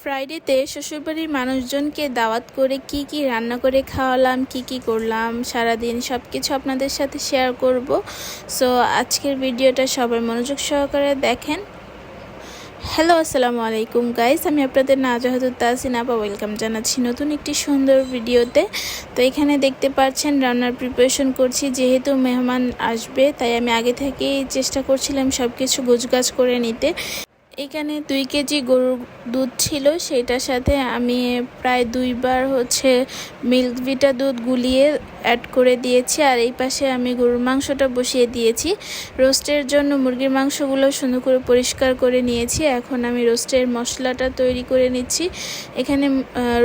ফ্রাইডেতে শ্বশুরবাড়ির মানুষজনকে দাওয়াত করে কি রান্না করে খাওয়ালাম, কি করলাম সারাদিন সব কিছু আপনাদের সাথে শেয়ার করব। সো আজকের ভিডিওটা সবাই মনোযোগ সহকারে দেখেন। হ্যালো, আসসালামু আলাইকুম গাইস, আমি আপনাদের নাজাহাতুত তাহসিন আপা ওয়েলকাম জানাচ্ছি নতুন একটি সুন্দর ভিডিওতে। তো এখানে দেখতে পাচ্ছেন রান্নার প্রিপারেশন করছি। যেহেতু মেহমান আসবে তাই আমি আগে থেকেই চেষ্টা করছিলাম সব কিছু গোছগাছ করে নিতে। এখানে 2 কেজি গরুর দুধ ছিল, সেটার সাথে আমি প্রায় 2 বার মিল্ক ভিটা দুধ গুলিয়ে অ্যাড করে দিয়েছি। আর এই পাশে আমি গরুর মাংসটা বসিয়ে দিয়েছি। রোস্টের জন্য মুরগির মাংসগুলো সুন্দর করে পরিষ্কার করে নিয়েছি। এখন আমি রোস্টের মশলাটা তৈরি করে নিচ্ছি। এখানে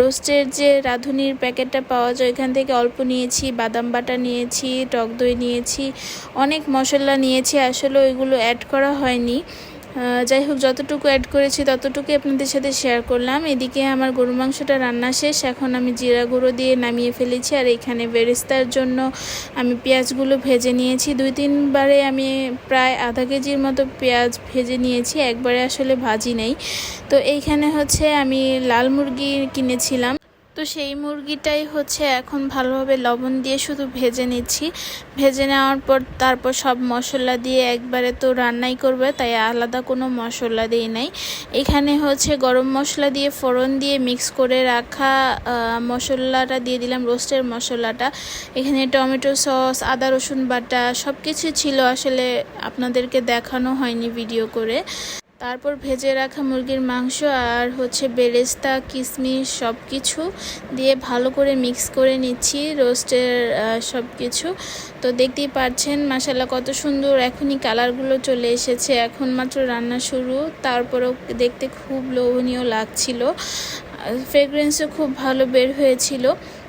রোস্টের যে রাঁধুনির প্যাকেটটা পাওয়া যায় এখান থেকে অল্প নিয়েছি, বাদাম বাটা নিয়েছি, টক দই নিয়েছি, অনেক মশলা নিয়েছি। আসলে ওইগুলো অ্যাড করা হয়নি। যাই হোক, যতটুকু অ্যাড করেছি ততটুকুই আপনাদের সাথে শেয়ার করলাম। এদিকে আমার গরুর মাংসটা রান্না শেষ। এখন আমি জিরা গুঁড়ো দিয়ে নামিয়ে ফেলেছি। আর এখানে বেরেস্তার জন্য আমি পেঁয়াজগুলো ভেজে নিয়েছি। 2-3 বারে আমি প্রায় আধা কেজির মতো পেঁয়াজ ভেজে নিয়েছি, একবারে আসলে ভাজি নেই। তো এইখানে আমি লাল মুরগি কিনেছিলাম, তো সেই মুরগিটাই এখন ভালোভাবে লবণ দিয়ে শুধু ভেজে নিচ্ছি। ভেজে নেওয়ার পর তারপর সব মশলা দিয়ে একবারে তো রান্নাই করবে, তাই আলাদা কোনো মশলা দিই নাই। এখানে গরম মশলা দিয়ে ফোড়ন দিয়ে মিক্স করে রাখা মশলাটা দিয়ে দিলাম, রোস্টের মশলাটা। এখানে টমেটো সস, আদা রসুন বাটা সব কিছু ছিল, আসলে আপনাদেরকে দেখানো হয়নি ভিডিও করে। তারপর ভেজে রাখা মুরগির মাংস আর বেরেস্তা, কিশমিশ সব কিছু দিয়ে ভালো করে মিক্স করে নিচ্ছি রোস্টের সব কিছু। তো দেখতেই পাচ্ছেন মাশাআল্লাহ কত সুন্দর এখনই কালারগুলো চলে এসেছে। এখন মাত্র রান্না শুরু, তারপরেও দেখতে খুব লোভনীয় লাগছিল। ফ্রেগরেন্সও খুব ভালো বের হয়েছিল।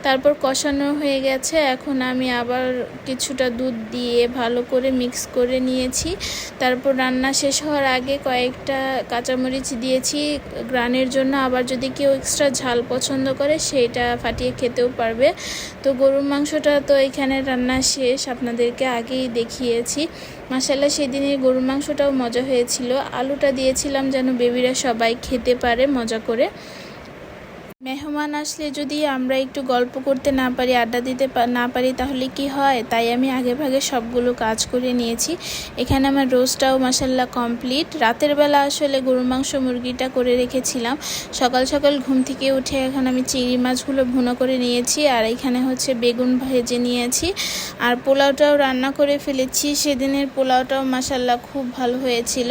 তারপর কষানো হয়ে গেছে। এখন আমি আবার কিছুটা দুধ দিয়ে ভালো করে মিক্স করে নিয়েছি। তারপর রান্না শেষ হওয়ার আগে কয়েকটা কাঁচামরিচ দিয়েছি গ্রানের জন্য। আবার যদি কেউ এক্সট্রা ঝাল পছন্দ করে সেইটা ফাটিয়ে খেতেও পারবে। তো গরুর মাংসটা তো এখানে রান্না শেষ, আপনাদেরকে আগেই দেখিয়েছি। মাশাআল্লাহ সেদিনের গরুর মাংসটাও মজা হয়েছিল। আলুটা দিয়েছিলাম যেন বেবিরা সবাই খেতে পারে মজা করে। মেহমান আসলে যদি আমরা একটু গল্প করতে না পারি, আড্ডা দিতে না পারি তাহলে কি হয়? তাই আমি আগেভাগে সবগুলো কাজ করে নিয়েছি। এখানে আমার রোস্টটাও মাশাআল্লাহ কমপ্লিট। রাতের বেলা আসলে গরুর মাংস মুরগিটা করে রেখেছিলাম। সকাল সকাল ঘুম থেকে উঠে এখন আমি চিংড়ি মাছগুলো ভুনা করে নিয়েছি। আর এখানে বেগুন ভেজে নিয়েছি। আর পোলাওটাও রান্না করে ফেলেছি। সেদিনের পোলাওটাও মাশাআল্লাহ খুব ভালো হয়েছিল।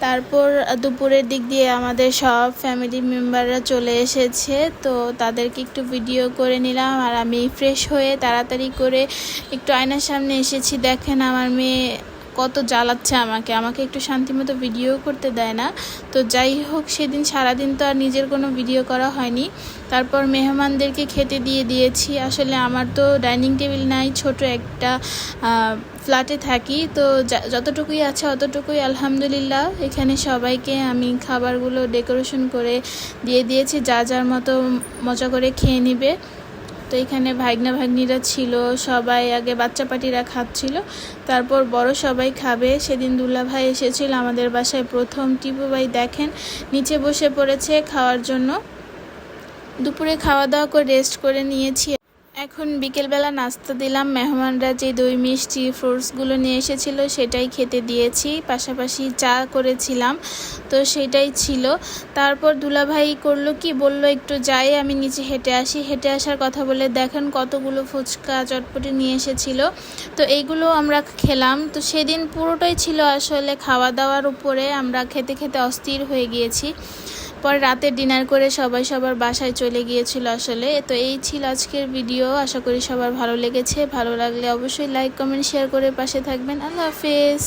তারপর দুপুরের দিক দিয়ে আমাদের সব ফ্যামিলি মেম্বাররা চলে এসেছে, তো তাদেরকে একটু ভিডিও করে নিলাম। আর আমি ফ্রেশ হয়ে তাড়াতাড়ি করে একটু আয়নার সামনে এসেছি। দেখেন আমার মেয়ে কত জ্বালাচ্ছে আমাকে একটু শান্তিমতো ভিডিও করতে দেয় না। তো যাই হোক, সেদিন সারাদিন তো আর নিজের কোনো ভিডিও করা হয়নি। তারপর মেহমানদেরকে খেতে দিয়েছি। আসলে আমার তো ডাইনিং টেবিল নাই, ছোট একটা ফ্ল্যাটে থাকি, তো যতটুকুই আছে অতটুকুই আলহামদুলিল্লাহ। এখানে সবাইকে আমি খাবারগুলো ডেকোরেশন করে দিয়েছি, যার মতো মজা করে খেয়ে নেবে। তো এখানে ভাগ্না ভাগ্নিরা ছিল, সবাই আগে বাচ্চা পাটিরা খাচ্ছিল, তারপর বড় সবাই খাবে। সেদিন দুলা ভাই এসেছিল আমাদের বাসায় প্রথম। টিপু ভাই দেখেন নিচে বসে পড়েছে খাওয়ার জন্য। দুপুরে খাওয়া দাওয়া করে রেস্ট করে নিয়েছি। এখন বিকেলবেলা নাস্তা দিলাম। মেহমানরা যে দই মিষ্টি ফ্রুটসগুলো নিয়ে এসেছিল সেটাই খেতে দিয়েছি, পাশাপাশি চা করেছিলাম, তো সেটাই ছিল। তারপর দুলাভাই করলো কি, বললো একটু যাই আমি নিচে হেঁটে আসি। হেঁটে আসার কথা বলে দেখেন কতগুলো ফুচকা চটপটি নিয়ে এসেছিল, তো এইগুলো আমরা খেলাম। তো সেদিন পুরোটাই ছিল আসলে খাওয়া দাওয়ার উপরে, আমরা খেতে খেতে অস্থির হয়ে গিয়েছি। পরে রাতে ডিনার করে সবাই সবার বাসায় চলে গিয়েছিল আসলে। তো এই ছিল আজকের ভিডিও। আশা করি সবার ভালো লেগেছে। ভালো লাগলে অবশ্যই লাইক, কমেন্ট, শেয়ার করে পাশে থাকবেন। আল্লাহ হাফেজ।